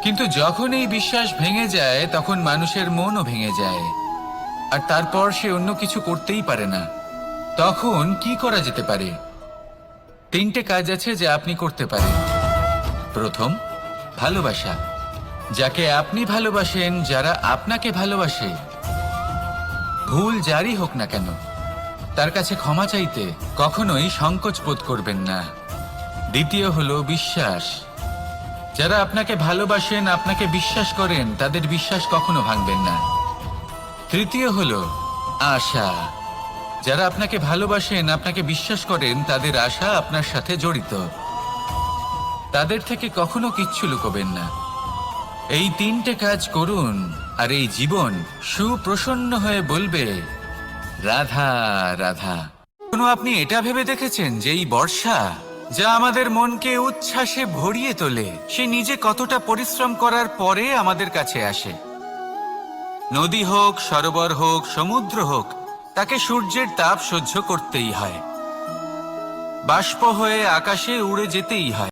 কিন্তু যখন এই বিশ্বাস ভেঙে যায় তখন মানুষের মনও ভেঙে যায়, আর তারপর সে অন্য কিছু করতেই পারে না। তখন কি করা যেতে পারে? তিনটে কাজ আছে যা আপনি করতে পারেন। প্রথম, ভালোবাসা। যাকে আপনি ভালোবাসেন, যারা আপনাকে ভালোবাসে, ভুল যারই হোক না কেন, তার কাছে ক্ষমা চাইতে কখনোই সংকোচ বোধ করবেন না। দ্বিতীয় হলো বিশ্বাস। যারা আপনাকে ভালোবাসেন, আপনাকে বিশ্বাস করেন, তাদের বিশ্বাস কখনো ভাঙবেন না। তৃতীয় হলো আশা। যারা আপনাকে ভালোবাসেন, আপনাকে বিশ্বাস করেন, তাদের আশা আপনার সাথে জড়িত। তাদের থেকে কখনো কিচ্ছু লুকোবেন না। এই তিনটে কাজ করুন আর এই জীবন সুপ্রসন্ন হয়ে বলবে, রাধা রাধা। কোনো আপনি এটা ভেবে দেখেছেন যে এই বর্ষা, যা আমাদের মনকে উচ্ছ্বাসে ভরিয়ে তোলে, সে নিজে কতটা পরিশ্রম করার পরে আমাদের কাছে আসে? নদী হোক, সরোবর হোক, সমুদ্র হোক, তাকে সূর্যের তাপ সহ্য করতেই হয়। বাষ্প হয়ে আকাশে উড়ে যেতেই হয়।